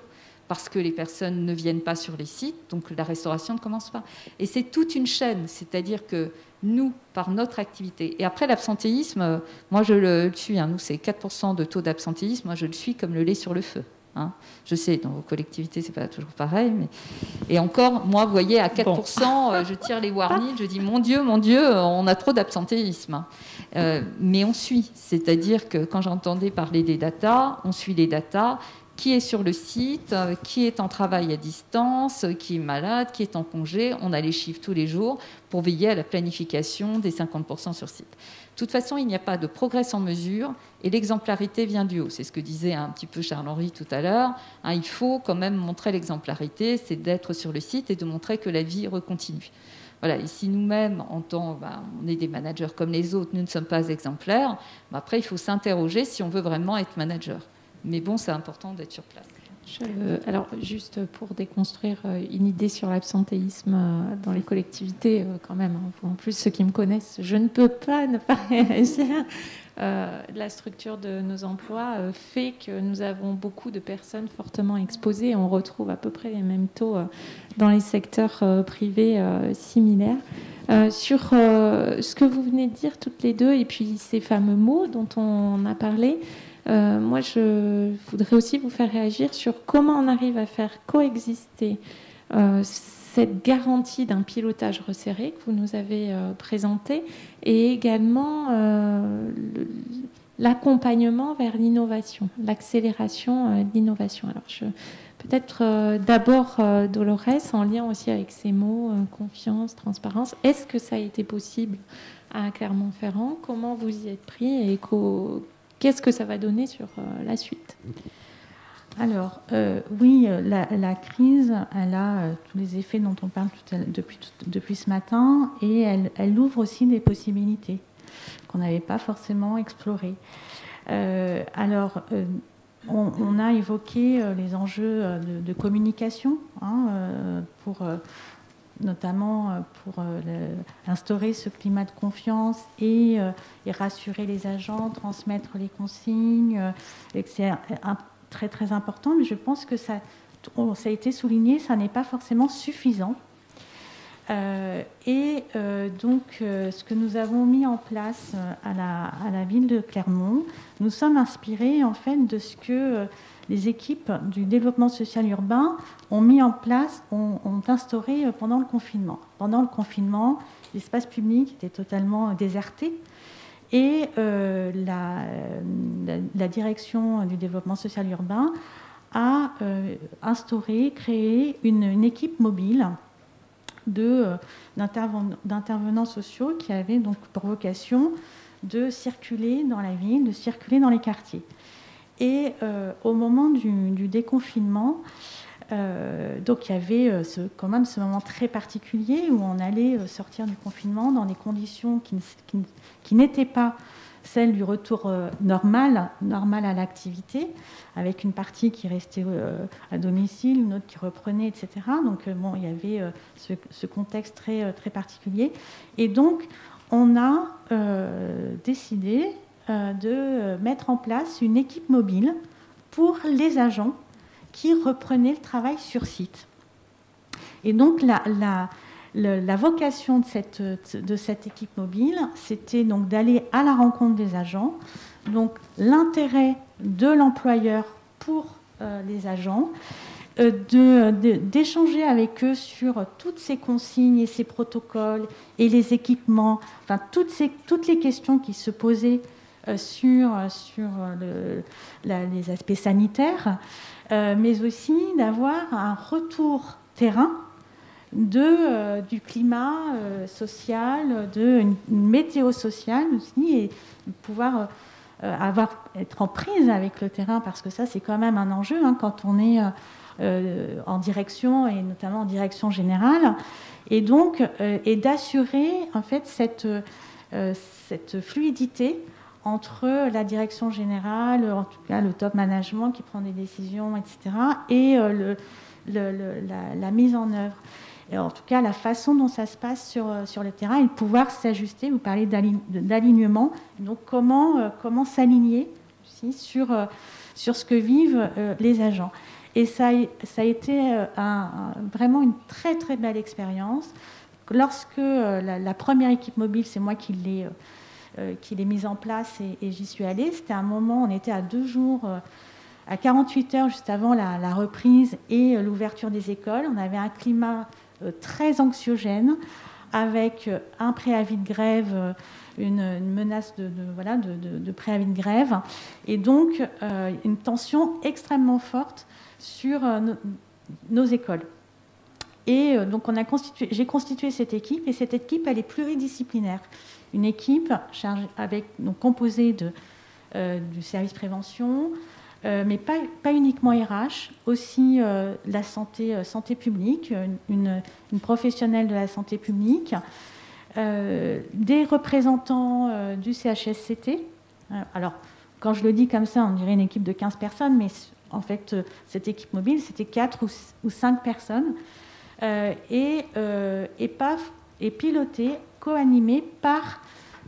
Parce que les personnes ne viennent pas sur les sites, donc la restauration ne commence pas. Et c'est toute une chaîne, c'est-à-dire que nous, par notre activité, et après l'absentéisme, moi je le suis, nous c'est 4% de taux d'absentéisme, moi je le suis comme le lait sur le feu. Je sais, dans vos collectivités, c'est pas toujours pareil. Mais... Et encore, moi, vous voyez, à 4%, je tire les warnings, je dis, mon Dieu, on a trop d'absentéisme. Mais on suit, c'est-à-dire que quand j'entendais parler des datas, on suit les datas. Qui est sur le site, qui est en travail à distance, qui est malade, qui est en congé. On a les chiffres tous les jours pour veiller à la planification des 50% sur site. De toute façon, il n'y a pas de progrès sans mesure et l'exemplarité vient du haut. C'est ce que disait un petit peu Charles-Henri tout à l'heure. Il faut quand même montrer l'exemplarité, c'est d'être sur le site et de montrer que la vie recontinue. Voilà, et si nous-mêmes, on est des managers comme les autres, nous ne sommes pas exemplaires, après, il faut s'interroger si on veut vraiment être manager. Mais bon, c'est important d'être sur place. Alors, juste pour déconstruire une idée sur l'absentéisme dans les collectivités, quand même, hein, en plus, ceux qui me connaissent, je ne peux pas ne pas réagir. La structure de nos emplois fait que nous avons beaucoup de personnes fortement exposées. On retrouve à peu près les mêmes taux dans les secteurs privés similaires. Sur ce que vous venez de dire toutes les deux, et puis ces fameux mots dont on a parlé, moi, je voudrais aussi vous faire réagir sur comment on arrive à faire coexister cette garantie d'un pilotage resserré que vous nous avez présenté et également l'accompagnement vers l'innovation, l'accélération de l'innovation. Alors, peut-être d'abord, Dolores, en lien aussi avec ces mots, confiance, transparence, est-ce que ça a été possible à Clermont-Ferrand? Comment vous y êtes pris et qu'est-ce que ça va donner sur la suite? Alors, oui, la crise, elle a tous les effets dont on parle depuis ce matin, et elle ouvre aussi des possibilités qu'on n'avait pas forcément explorées. Alors, on a évoqué les enjeux de communication, notamment pour instaurer ce climat de confiance et rassurer les agents, transmettre les consignes, et que c'est très très important, mais je pense que ça a été souligné, ça n'est pas forcément suffisant. Donc, ce que nous avons mis en place à la ville de Clermont, nous sommes inspirés en fait de ce que les équipes du développement social urbain ont mis en place, ont instauré pendant le confinement. Pendant le confinement, l'espace public était totalement déserté. Et la direction du développement social urbain a créé une équipe mobile d'intervenants sociaux qui avaient donc pour vocation de circuler dans la ville, de circuler dans les quartiers. Et au moment du déconfinement, donc il y avait quand même ce moment très particulier où on allait sortir du confinement dans des conditions qui n'étaient pas celles du retour normal à l'activité, avec une partie qui restait à domicile, une autre qui reprenait, etc. Donc il y avait ce contexte très, très particulier. Et donc on a décidé de mettre en place une équipe mobile pour les agents qui reprenaient le travail sur site. Et donc la vocation de cette équipe mobile, c'était donc d'aller à la rencontre des agents, donc l'intérêt de l'employeur pour les agents, d'échanger avec eux sur toutes ces consignes et ces protocoles et les équipements, enfin toutes les questions qui se posaient sur les aspects sanitaires, mais aussi d'avoir un retour terrain du climat social, d'une météo sociale aussi, et de pouvoir être en prise avec le terrain, parce que ça c'est quand même un enjeu quand on est en direction, et notamment en direction générale, et donc d'assurer en fait cette fluidité entre la direction générale, en tout cas le top management qui prend des décisions, etc., et la mise en œuvre. Et en tout cas, la façon dont ça se passe sur le terrain, et de pouvoir s'ajuster. Vous parlez d'alignement, donc comment s'aligner aussi sur ce que vivent les agents. Et ça a été vraiment une très très belle expérience. Lorsque la première équipe mobile, c'est moi qui l'ai mise en place et j'y suis allée, c'était un moment, on était à 2 jours, à 48 heures juste avant la reprise et l'ouverture des écoles. On avait un climat très anxiogène, avec un préavis de grève, une menace de préavis de grève, et donc une tension extrêmement forte sur nos écoles. Et donc j'ai constitué cette équipe, et cette équipe, elle est pluridisciplinaire. Une équipe composée du service prévention, mais pas uniquement RH, aussi la santé publique, une professionnelle de la santé publique, des représentants du CHSCT. Alors, quand je le dis comme ça, on dirait une équipe de 15 personnes, mais en fait, cette équipe mobile, c'était 4 ou 5 personnes, et pilotée, co-animée par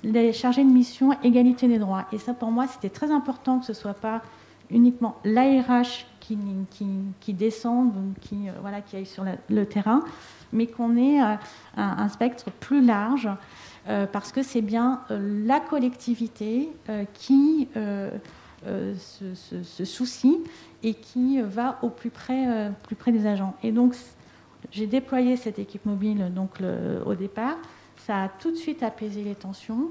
les chargés de mission égalité des droits. Et ça, pour moi, c'était très important que ce ne soit pas uniquement l'ARH qui descende, qui aille sur le terrain, mais qu'on ait un spectre plus large, parce que c'est bien la collectivité qui se soucie et qui va au plus près des agents. Et donc, j'ai déployé cette équipe mobile au départ. Ça a tout de suite apaisé les tensions.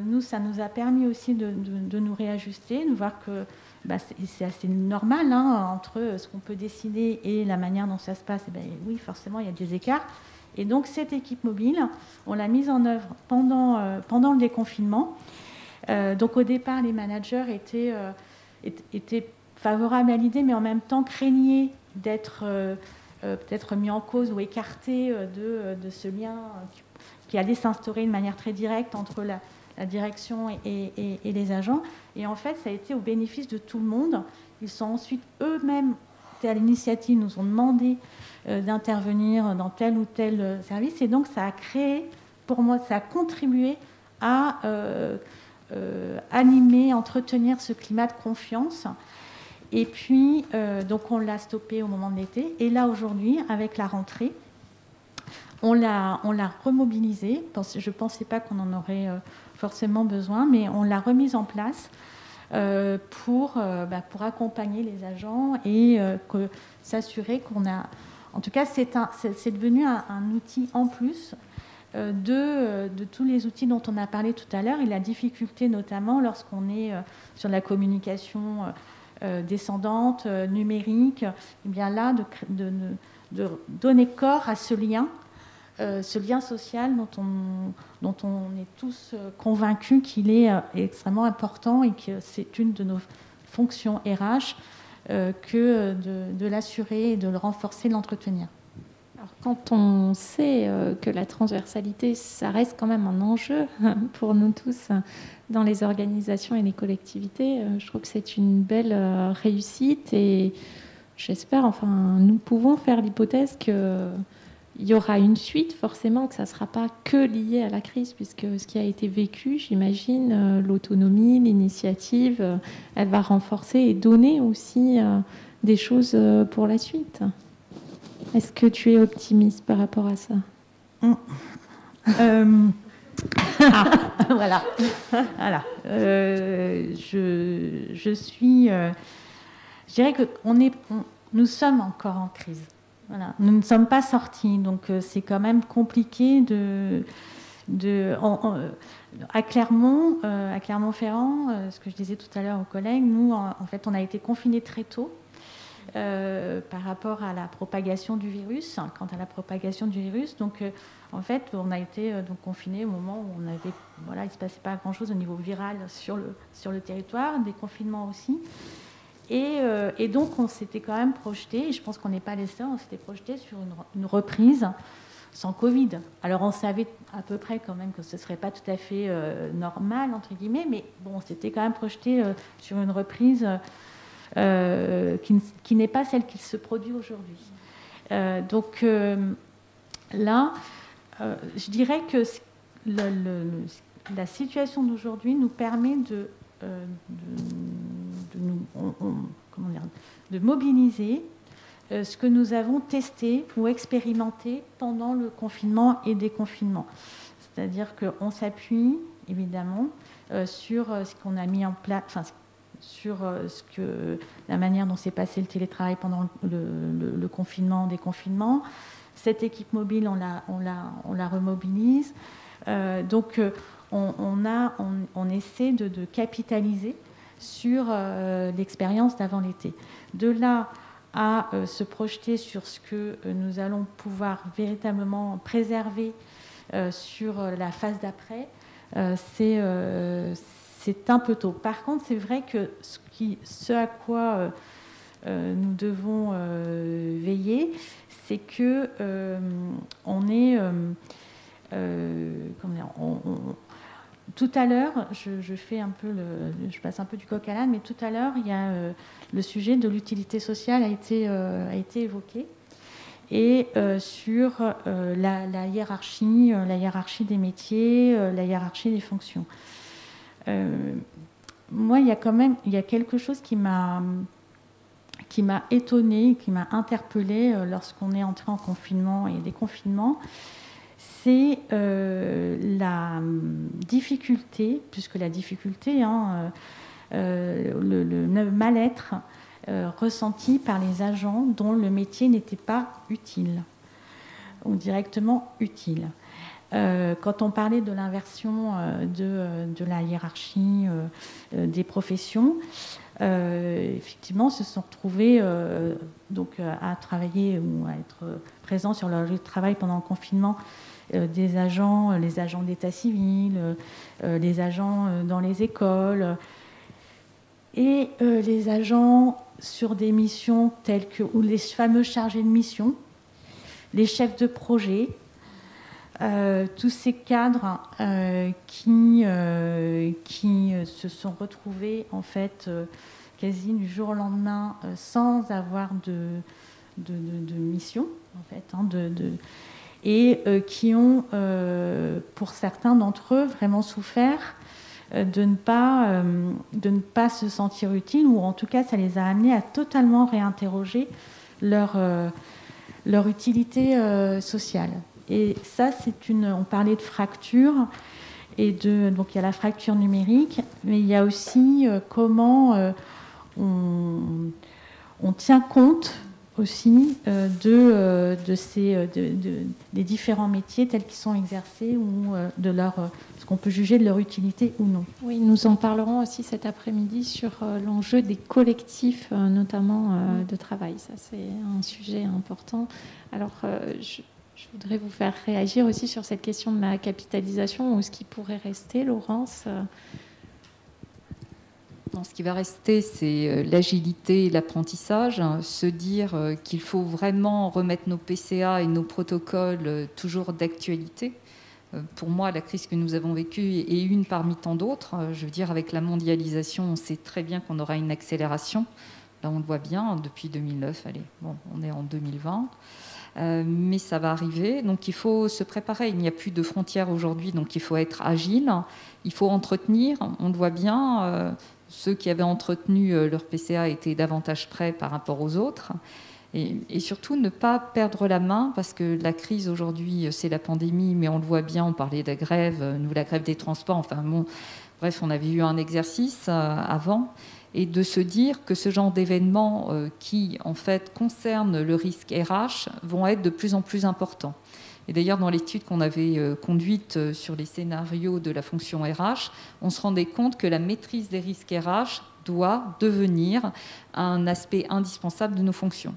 Nous, ça nous a permis aussi de nous réajuster, de voir que c'est assez normal entre ce qu'on peut décider et la manière dont ça se passe. Oui, forcément, il y a des écarts. Et donc, cette équipe mobile, on l'a mise en œuvre pendant le déconfinement. Donc, au départ, les managers étaient favorables à l'idée, mais en même temps craignaient d'être peut-être mis en cause ou écartés de ce lien qui allait s'instaurer de manière très directe entre la direction et les agents. Et en fait, ça a été au bénéfice de tout le monde. Ils sont ensuite eux-mêmes, à l'initiative, nous ont demandé d'intervenir dans tel ou tel service. Et donc, ça a créé, pour moi, ça a contribué à animer, entretenir ce climat de confiance. Et puis, donc, on l'a stoppé au moment de l'été. Et là, aujourd'hui, avec la rentrée, on l'a remobilisé. Je ne pensais pas qu'on en aurait forcément besoin, mais on l'a remise en place pour accompagner les agents et s'assurer qu'on a... En tout cas, c'est devenu un outil en plus de tous les outils dont on a parlé tout à l'heure, et la difficulté notamment lorsqu'on est sur la communication descendante, numérique, et bien là, de donner corps à ce lien social dont on est tous convaincus qu'il est extrêmement important et que c'est une de nos fonctions RH que de l'assurer et de le renforcer, de l'entretenir. Alors, quand on sait que la transversalité, ça reste quand même un enjeu pour nous tous dans les organisations et les collectivités, je trouve que c'est une belle réussite et j'espère, nous pouvons faire l'hypothèse que il y aura une suite, forcément, que ça ne sera pas que lié à la crise, puisque ce qui a été vécu, j'imagine, l'autonomie, l'initiative, elle va renforcer et donner aussi des choses pour la suite. Est-ce que tu es optimiste par rapport à ça ? Voilà. Je suis... je dirais que nous sommes encore en crise. Voilà. Nous ne sommes pas sortis, donc c'est quand même compliqué à Clermont-Ferrand, ce que je disais tout à l'heure aux collègues, nous, en fait, on a été confinés très tôt par rapport à la propagation du virus, Donc, en fait, on a été confinés au moment où il ne se passait pas grand-chose au niveau viral sur le territoire, des confinements aussi. Et donc, on s'était quand même projeté, et je pense qu'on n'est pas les seuls, on s'était projeté sur une reprise sans Covid. Alors, on savait à peu près quand même que ce ne serait pas tout à fait normal, entre guillemets, mais bon, on s'était quand même projeté sur une reprise qui n'est pas celle qui se produit aujourd'hui. Donc, là, je dirais que la situation d'aujourd'hui nous permet de mobiliser ce que nous avons testé ou expérimenté pendant le confinement et déconfinement. C'est-à-dire qu'on s'appuie évidemment sur ce qu'on a mis en place, sur la manière dont s'est passé le télétravail pendant le confinement, déconfinement. Cette équipe mobile, on la remobilise. Donc, on essaie de capitaliser sur l'expérience d'avant l'été. De là à se projeter sur ce que nous allons pouvoir véritablement préserver sur la phase d'après, c'est un peu tôt. Par contre, c'est vrai que ce à quoi nous devons veiller, c'est que tout à l'heure, je passe un peu du coq à l'âne, mais tout à l'heure, il y a le sujet de l'utilité sociale a été évoqué, et sur la hiérarchie des métiers, la hiérarchie des fonctions. Moi, il y a quelque chose qui m'a étonnée, qui m'a interpellée lorsqu'on est entré en confinement et déconfinement. C'est la difficulté, puisque la difficulté, le mal-être ressenti par les agents dont le métier n'était pas utile ou directement utile. Quand on parlait de l'inversion de la hiérarchie des professions, effectivement, se sont retrouvés à travailler ou à être présents sur leur lieu de travail pendant le confinement. Les agents d'état civil, les agents dans les écoles et les agents sur des missions telles que, ou les fameux chargés de mission, les chefs de projet, tous ces cadres qui se sont retrouvés en fait quasi du jour au lendemain sans avoir de mission en fait, et qui ont, pour certains d'entre eux, vraiment souffert de ne pas se sentir utiles, ou en tout cas, ça les a amenés à totalement réinterroger leur utilité sociale. Et ça, on parlait de fracture, donc il y a la fracture numérique, mais il y a aussi comment on tient compte aussi des différents métiers tels qu'ils sont exercés ou ce qu'on peut juger de leur utilité ou non. Oui, nous en parlerons aussi cet après-midi sur l'enjeu des collectifs, notamment de travail. Ça, c'est un sujet important. Alors, je voudrais vous faire réagir aussi sur cette question de la capitalisation, ou ce qui pourrait rester, Laurence. Non, ce qui va rester, c'est l'agilité et l'apprentissage. Se dire qu'il faut vraiment remettre nos PCA et nos protocoles toujours d'actualité. Pour moi, la crise que nous avons vécue est une parmi tant d'autres. Je veux dire, avec la mondialisation, on sait très bien qu'on aura une accélération. Là, on le voit bien depuis 2009. Allez, bon, on est en 2020. Mais ça va arriver, donc il faut se préparer. Il n'y a plus de frontières aujourd'hui, donc il faut être agile, il faut entretenir. On le voit bien, ceux qui avaient entretenu leur PCA étaient davantage prêts par rapport aux autres. Et surtout, ne pas perdre la main, parce que la crise aujourd'hui, c'est la pandémie, mais on le voit bien, on parlait de la grève, la grève des transports, enfin bon, bref, on avait eu un exercice avant. Et de se dire que ce genre d'événements qui, en fait, concernent le risque RH vont être de plus en plus importants. Et d'ailleurs, dans l'étude qu'on avait conduite sur les scénarios de la fonction RH, on se rendait compte que la maîtrise des risques RH doit devenir un aspect indispensable de nos fonctions.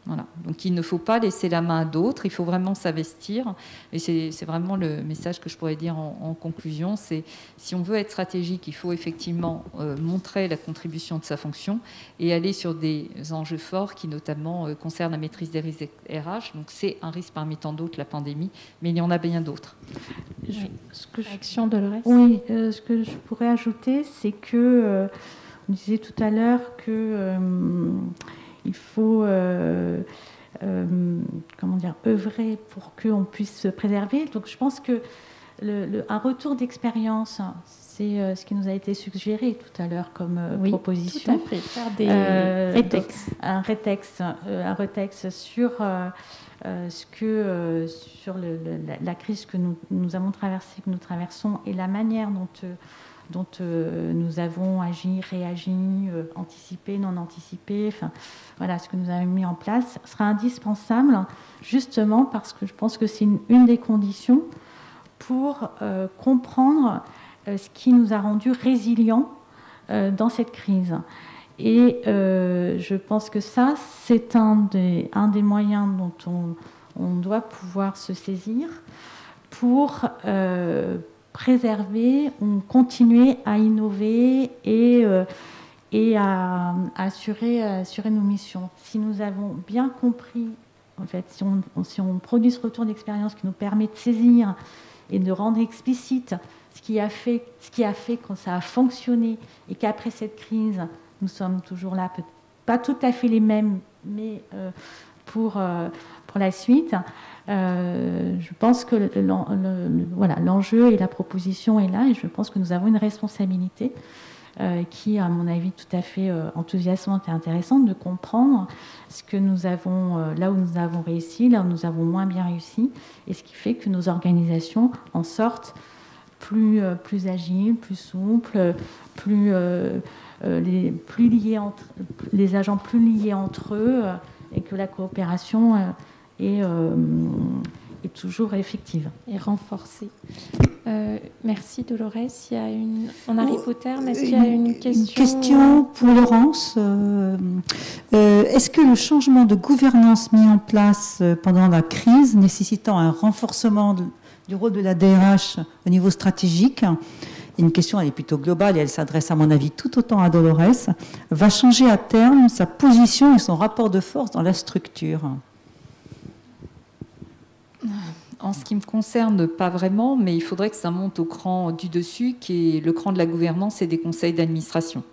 Voilà. Donc il ne faut pas laisser la main à d'autres, il faut vraiment s'investir. Et c'est vraiment le message que je pourrais dire en conclusion, c'est si on veut être stratégique, il faut effectivement montrer la contribution de sa fonction et aller sur des enjeux forts qui notamment concernent la maîtrise des risques RH. Donc c'est un risque parmi tant d'autres, la pandémie, mais il y en a bien d'autres. Oui. Réaction de Dolores. Oui, ce que je pourrais ajouter, c'est que on disait tout à l'heure que il faut œuvrer pour qu'on puisse se préserver. Donc je pense que un retour d'expérience, c'est ce qui nous a été suggéré tout à l'heure comme proposition. Tout à fait, faire des rétex. Un rétex sur la crise que nous avons traversée, que nous traversons, et la manière dont nous avons agi, réagi, anticipé, non anticipé, enfin voilà, ce que nous avons mis en place sera indispensable, justement parce que je pense que c'est une des conditions pour comprendre ce qui nous a rendus résilients dans cette crise. Et je pense que ça, c'est un des moyens dont on doit pouvoir se saisir pour préserver, continuer à innover et à assurer nos missions. Si nous avons bien compris, en fait, si on produit ce retour d'expérience qui nous permet de saisir et de rendre explicite ce qui a fait que ça a fonctionné et qu'après cette crise, nous sommes toujours là, pas tout à fait les mêmes, mais pour la suite. Je pense que l'enjeu et la proposition est là, et je pense que nous avons une responsabilité qui, à mon avis, tout à fait enthousiasmante et intéressante, de comprendre ce que nous avons, là où nous avons réussi, là où nous avons moins bien réussi, et ce qui fait que nos organisations en sortent plus agiles, plus souples, les agents plus liés entre eux, et que la coopération est toujours effective. Et renforcée. Merci Dolores. On arrive au terme. Est-ce qu'il y a une question ? Une question pour Laurence. Est-ce que le changement de gouvernance mis en place pendant la crise, nécessitant un renforcement du rôle de la DRH au niveau stratégique, une question, elle est plutôt globale et elle s'adresse à mon avis tout autant à Dolores, va changer à terme sa position et son rapport de force dans la structure ? En ce qui me concerne, pas vraiment, mais il faudrait que ça monte au cran du dessus, qui est le cran de la gouvernance et des conseils d'administration.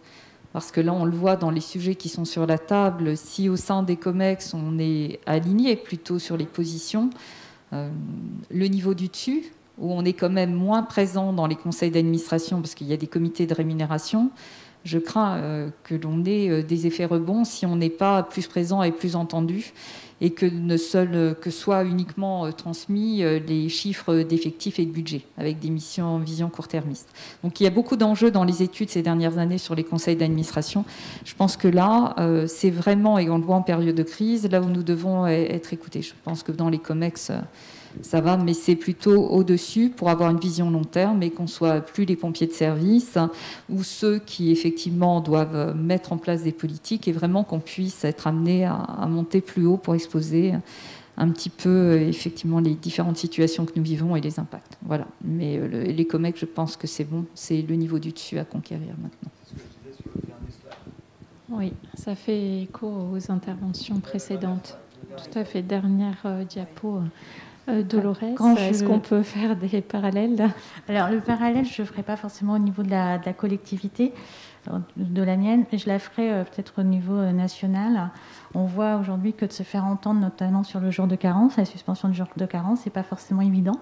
Parce que là, on le voit dans les sujets qui sont sur la table, si au sein des COMEX, on est aligné plutôt sur les positions, le niveau du dessus, où on est quand même moins présent dans les conseils d'administration, parce qu'il y a des comités de rémunération, je crains que l'on ait des effets rebonds si on n'est pas plus présent et plus entendu, et que soient uniquement transmis les chiffres d'effectifs et de budget, avec des missions en vision court-termiste. Donc il y a beaucoup d'enjeux dans les études ces dernières années sur les conseils d'administration. Je pense que là, c'est vraiment, et on le voit en période de crise, là où nous devons être écoutés. Je pense que dans les COMEX, ça va, mais c'est plutôt au-dessus pour avoir une vision long terme et qu'on soit plus les pompiers de service ou ceux qui effectivement doivent mettre en place des politiques, et vraiment qu'on puisse être amené à monter plus haut pour exposer un petit peu effectivement les différentes situations que nous vivons et les impacts. Voilà. Mais les COMEX, je pense que c'est bon, c'est le niveau du dessus à conquérir maintenant. Oui, ça fait écho aux interventions précédentes. Tout à fait. Dernière diapo. Dolores, est-ce qu'on peut faire des parallèles ? Alors, le parallèle, je ne le ferai pas forcément au niveau de la collectivité, de la mienne, mais je la ferai peut-être au niveau national. On voit aujourd'hui que de se faire entendre, notamment sur le jour de carence, la suspension du jour de carence, ce n'est pas forcément évident.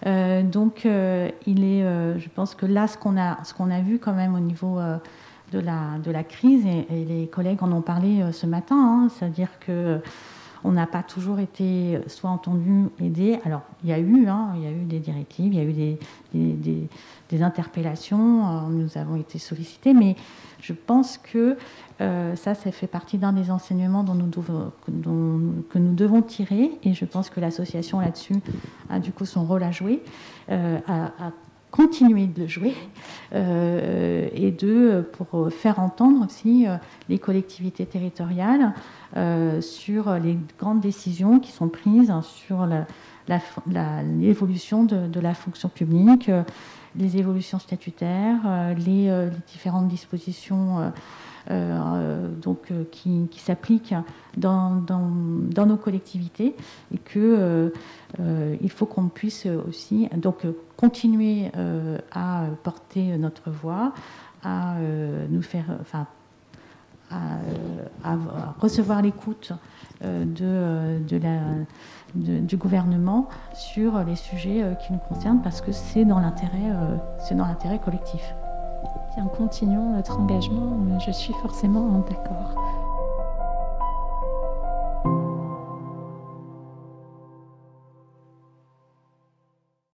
Donc, je pense que là, ce qu'on a vu quand même au niveau de la crise, et les collègues en ont parlé ce matin, c'est-à-dire que on n'a pas toujours été soit entendu, aidé. Alors, il y a eu des directives, il y a eu des interpellations, nous avons été sollicités, mais je pense que ça fait partie d'un des enseignements que nous devons tirer, et je pense que l'association là-dessus a du coup son rôle à jouer, à continuer de le jouer, et pour faire entendre aussi les collectivités territoriales sur les grandes décisions qui sont prises sur l'évolution de la fonction publique, les évolutions statutaires, les différentes dispositions qui s'appliquent dans nos collectivités, et que il faut qu'on puisse aussi continuer à porter notre voix, à nous faire, à recevoir l'écoute du gouvernement sur les sujets qui nous concernent, parce que c'est dans l'intérêt collectif. Bien, continuons notre engagement. Je suis forcément d'accord.